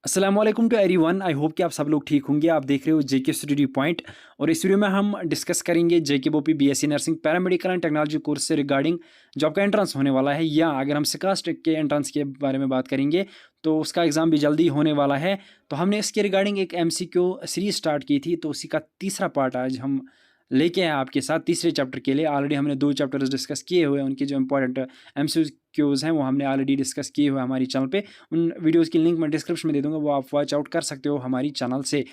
अस्सलामुअलैकुम to everyone. I hope कि आप सब लोग ठीक होंगे। आप देख रहे हो जेके स्टडी पॉइंट और इस वीडियो में हम डिस्कस करेंगे JK BOPEE BSc nursing paramedical and technology course से रिगार्डिंग जो आपका एंट्रेंस होने वाला है, या अगर हम सिकास्ट के एंट्रेंस के बारे में बात करेंगे तो उसका एग्ज़ाम भी जल्दी होने वाला है। तो हमने इसके रिगार्डिंग एक एमसीक्यू सीरीज स्टार्ट की थी, तो उसी का तीसरा पार्ट आज हम लेके आए आपके साथ तीसरे चैप्टर के लिए। ऑलरेडी हमने 2 चैप्टर्स डिस्कस किए हुए हैं, उनके जो इंपॉर्टेंट एमसीक्यूज़ हैं वो हमने ऑलरेडी डिस्कस किए हुए हैं हमारी चैनल पे। उन वीडियोज़ की लिंक मैं डिस्क्रिप्शन में दे दूँगा, वो आप वॉच आउट कर सकते हो हमारी चैनल से।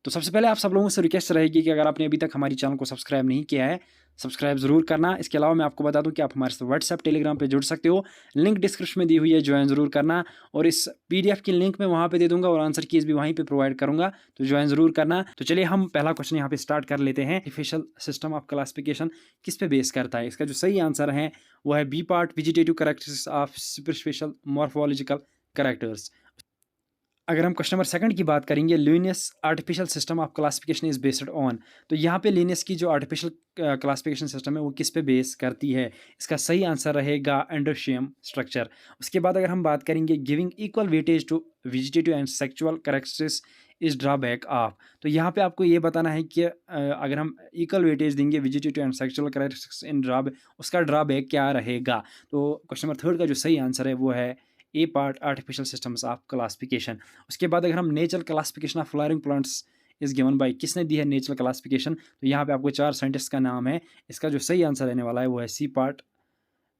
तो सबसे पहले आप सब लोगों से रिक्वेस्ट रहेगी कि अगर आपने अभी तक हमारी चैनल को सब्सक्राइब नहीं किया है, सब्सक्राइब ज़रूर करना। इसके अलावा मैं आपको बता दूं कि आप हमारे साथ व्हाट्सएप टेलीग्राम पे जुड़ सकते हो, लिंक डिस्क्रिप्शन में दी हुई है, ज्वाइन ज़रूर करना। और इस पीडीएफ की लिंक मैं वहाँ पे दे दूंगा और आंसर कीज़ भी वहीं पे प्रोवाइड करूंगा, तो ज्वाइन ज़रूर करना। तो चलिए हम पहला क्वेश्चन यहाँ पे स्टार्ट कर लेते हैं। आर्टिफिशियल सिस्टम ऑफ क्लासिफिकेशन किस पे बेस करता है? इसका जो सही आंसर है वो है B part, vegetative characteristics of superficial morphological characters. अगर हम क्वेश्चन नंबर सेकंड की बात करेंगे, Linnaeus artificial system of classification is based on, तो यहाँ पे लीनियस की जो आर्टिफिशियल क्लासिफिकेशन सिस्टम है वो किस पे बेस करती है? इसका सही आंसर रहेगा एंडोशियम स्ट्रक्चर। उसके बाद अगर हम बात करेंगे giving equal weightage to vegetative and sexual characteristics is drawback of, तो यहाँ पे आपको ये बताना है कि अगर हम इक्वल वेटेज देंगे vegetative and sexual characteristics in drawback, उसका ड्रॉबैक क्या रहेगा? तो क्वेश्चन नंबर थर्ड का जो सही आंसर है वो है A part, artificial systems of classification. उसके बाद अगर हम natural classification of flowering plants is given by, किसने दी है नेचुरल क्लासिफिकेशन? तो यहाँ पे आपको 4 साइंटिस्ट का नाम है। इसका जो सही आंसर रहने वाला है वो है C part,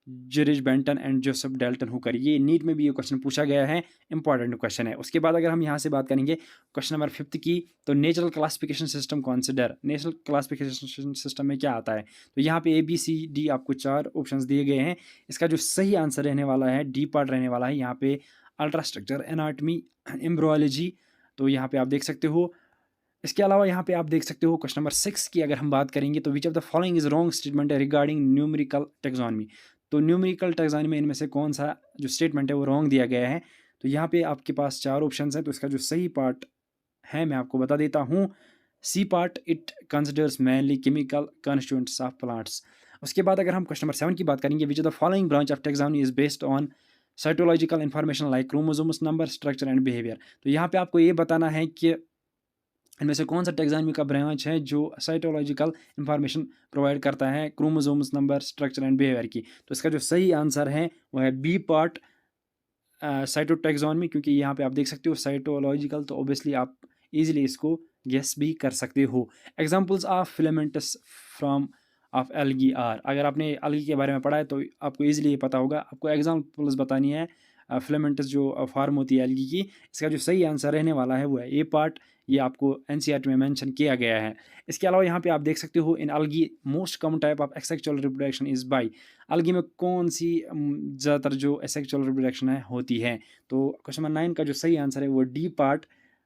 George Bentham and Joseph Dalton Hooker. ये नीट में भी ये क्वेश्चन पूछा गया है, इंपॉर्टेंट क्वेश्चन है। उसके बाद अगर हम यहाँ से बात करेंगे क्वेश्चन नंबर फिफ्थ की, तो natural classification system consider, natural classification system में क्या आता है? तो यहाँ पे ABCD आपको 4 ऑप्शंस दिए गए हैं। इसका जो सही आंसर रहने वाला है डी पार्ट रहने वाला है। यहाँ पे अल्ट्रास्ट्रक्चर, एनाटमी, एम्ब्रोलॉजी, तो यहाँ पे आप देख सकते हो। इसके अलावा यहाँ पे आप देख सकते हो क्वेश्चन नंबर 6 की अगर हम बात करेंगे, तो विच of the following is wrong statement regarding numerical taxonomy, तो न्यूमेरिकल टेक्सोनॉमी में इनमें से कौन सा जो स्टेटमेंट है वो रॉन्ग दिया गया है? तो यहाँ पे आपके पास 4 ऑप्शंस हैं, तो इसका जो सही पार्ट है मैं आपको बता देता हूँ, C part, it considers mainly chemical constituents of plants. उसके बाद अगर हम क्वेश्चन नंबर 7 की बात करेंगे, विच of the following branch of taxonomy is based on cytological information like chromosomes number, structure and behaviour, तो यहाँ पे आपको ये बताना है कि इनमें से कौन सा टेक्सोनॉमी का ब्रांच है जो साइटोलॉजिकल इंफॉर्मेशन प्रोवाइड करता है chromosomes number, structure and behaviour की। तो इसका जो सही आंसर है वो है बी पार्ट, साइटोटैक्सोनॉमी, क्योंकि यहाँ पे आप देख सकते हो साइटोलॉजिकल, तो ऑब्वियसली आप इजीली इसको गेस भी कर सकते हो। Examples of filamentous from of algae are, अगर आपने एल्गी के बारे में पढ़ा है तो आपको इजीली ये पता होगा। आपको एग्जांपल्स बतानी है फिलामेंटस जो फॉर्म होती है एल्गी की। इसका जो सही आंसर रहने वाला है वो है ए पार्ट, ये आपको एनसीईआरटी में मेंशन किया गया है। इसके अलावा यहाँ पे आप देख सकते हो in algae most common type of asexual reproduction is by, algae में कौन सी ज़्यादातर जो एसेक्सुअल रिप्रोडक्शन है होती है? तो क्वेश्चन नंबर 9 का जो सही आंसर है वो डी पार्ट,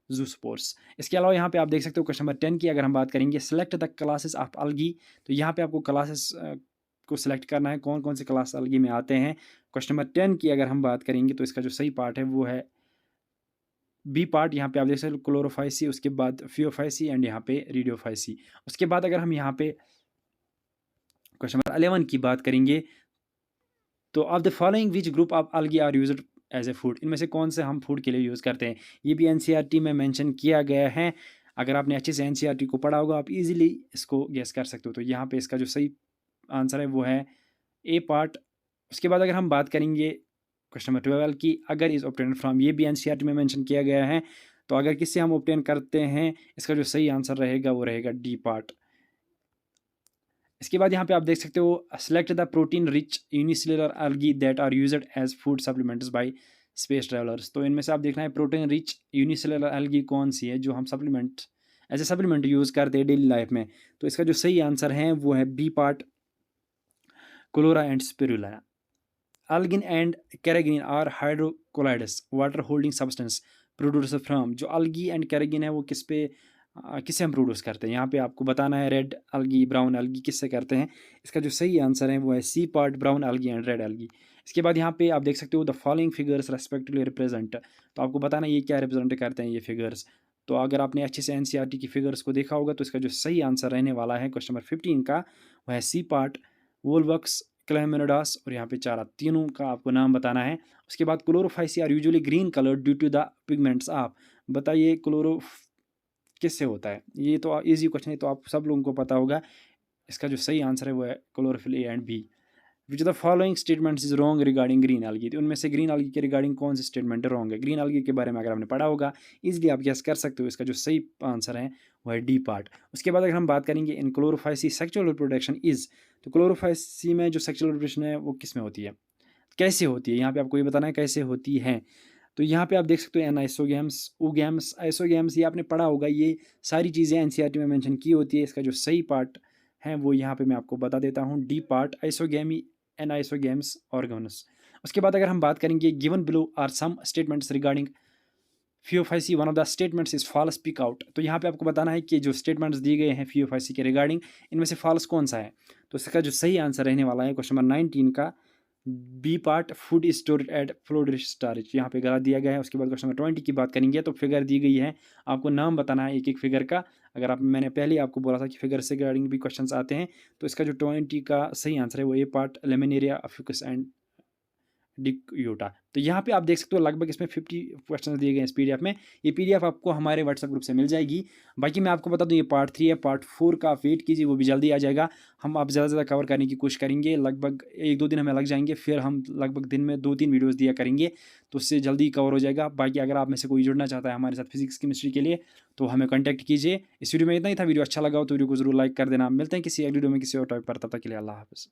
जूस्पोर्स। इसके अलावा यहाँ पे आप देख सकते हो क्वेश्चन नंबर 10 की अगर हम बात करेंगे, select the classes of algae, तो यहाँ पे आपको क्लासेस को सिलेक्ट करना है, कौन कौन से क्लास एल्गी में आते हैं। क्वेश्चन नंबर 10 की अगर हम बात करेंगे तो इसका जो सही पार्ट है वो है बी पार्ट। यहाँ पे आप देख सकते हो क्लोरोफाइसी, उसके बाद फियोफाइसी एंड यहाँ पे रेडियोफाइसी। उसके बाद अगर हम यहाँ पे क्वेश्चन नंबर 11 की बात करेंगे, तो of the following which group of algae are used as a food, इनमें से कौन से हम फूड के लिए यूज़ करते हैं? ये भी एनसीईआरटी में मेंशन किया गया है। अगर आपने अच्छे से एनसीईआरटी को पढ़ा होगा आप इजीली इसको गेस कर सकते हो। तो यहाँ पे इसका जो सही आंसर है वो है ए पार्ट। उसके बाद अगर हम बात करेंगे क्वेश्चन नंबर 12 की, अगर इज ऑब्टेन फ्रॉम, ये भी एनसीईआरटी में मेंशन किया गया है। तो अगर किससे हम ऑब्टेन करते हैं, इसका जो सही आंसर रहेगा वो रहेगा डी पार्ट। इसके बाद यहाँ पे आप देख सकते हो select the protein rich unicellular algae that are used as food supplements by space travellers, तो इनमें से आप देखना है प्रोटीन रिच यूनिसेलुलर एल्गी कौन सी है जो हम supplement as a supplement use करते हैं डेली लाइफ में। तो इसका जो सही आंसर है वो है B part, chlorella and spirulina. Algin and carrageenan are hydrocolloids, water holding substance produced from, जो algae and carrageen है वो किससे हम प्रोड्यूस करते हैं? यहाँ पे आपको बताना है रेड algae, ब्राउन algae किससे करते हैं। इसका जो सही आंसर है वो है C part, brown algae and red algae। इसके बाद यहाँ पे आप देख सकते हो the following figures respectively represent, तो आपको बताना है ये क्या रिप्रेजेंट करते हैं ये फिगर्स। तो अगर आपने अच्छे से एनसीईआरटी की फिगर्स को देखा होगा तो इसका जो सही आंसर रहने वाला है क्वेश्चन नंबर 15 का वो है सी पार्ट, वोल्वक्स, क्लैमिनोडास और यहाँ पे चारा, तीनों का आपको नाम बताना है। उसके बाद Chlorophyceae are usually green colour due to the pigments of, बताइए क्लोरो किससे होता है? ये तो ईज़ी क्वेश्चन है, तो आप सब लोगों को पता होगा। इसका जो सही आंसर है वो है chlorophyll A and B. Which of the following statements is wrong regarding green algae? तो उनमें से ग्रीन एल्गी के रिगार्डिंग कौन सी स्टेटमेंट रॉन्ग है? ग्रीन एल्गी के बारे में अगर आपने पढ़ा होगा इजीली आप गेस कर सकते हो। इसका जो सही आंसर है वो है डी पार्ट। उसके बाद अगर हम बात करेंगे इन क्लोरोफाइसी सेक्सुअल रिप्रोडक्शन इज, तो क्लोरोफाइसी में जो सेक्सुअल रिप्रोडक्शन है वो किस में होती है, कैसे होती है, यहाँ पे आपको ये बताना है कैसे होती है। तो यहाँ पे आप देख सकते हो एनाइसोगैम्स, ओगैम्स, आइसोगैम्स, ये आपने पढ़ा होगा। ये सारी चीज़ें एनसीईआरटी में मेंशन की होती है। इसका जो सही पार्ट है वो यहाँ पे मैं आपको बता देता हूँ, D part, isogamy and isogams organs. उसके बाद अगर हम बात करेंगे given below are some statements regarding phaeophyceae, one of the statements is false, speak out. तो यहाँ पे आपको बताना है कि जो स्टेटमेंट्स दिए गए हैं फियोफाइसी के रिगार्डिंग, इनमें से फॉल्स कौन सा है। तो इसका जो सही आंसर रहने वाला है क्वेश्चन नंबर 19 का B part, food storage at flowed storage, यहाँ पे गलत दिया गया है। उसके बाद क्वेश्चन नंबर 20 की बात करेंगे तो फिगर दी गई है, आपको नाम बताना है एक एक फिगर का। अगर आप, मैंने पहले आपको बोला था कि फिगर से रिगार्डिंग भी क्वेश्चंस आते हैं, तो इसका जो 20 का सही आंसर है वो ए पार्ट, लेमिनेरिया अफ्यूकस एंड डिक्यूटा। तो यहाँ पे आप देख सकते हो लगभग इसमें 50 क्वेश्चन दिए गए हैं इस पीडीएफ में। ये पीडीएफ आपको हमारे व्हाट्सएप ग्रुप से मिल जाएगी। बाकी मैं आपको बता दूँ ये पार्ट 3 है, पार्ट 4 का आप वेट कीजिए, वो भी जल्दी आ जाएगा। हम आप ज़्यादा से ज़्यादा कवर करने की कोशिश करेंगे, लगभग 1-2 दिन हमें लग जाएंगे, फिर हम लगभग दिन में 2-3 वीडियोज़ दिया करेंगे, तो उससे जल्दी कवर हो जाएगा। बाकी अगर आप में से कोई जुड़ना चाहता है हमारे साथ फिजिक्स केमिस्ट्री के लिए तो हमें कॉन्टैक्ट कीजिए। इस वीडियो में इतना ही था। वीडियो अच्छा लगा हो तो वीडियो को जरूर लाइक कर देना। मिलते हैं किसी अगली वीडियो में किसी और टॉपिक पर, तब तक के लिए अल्लाह हाफ़िज़।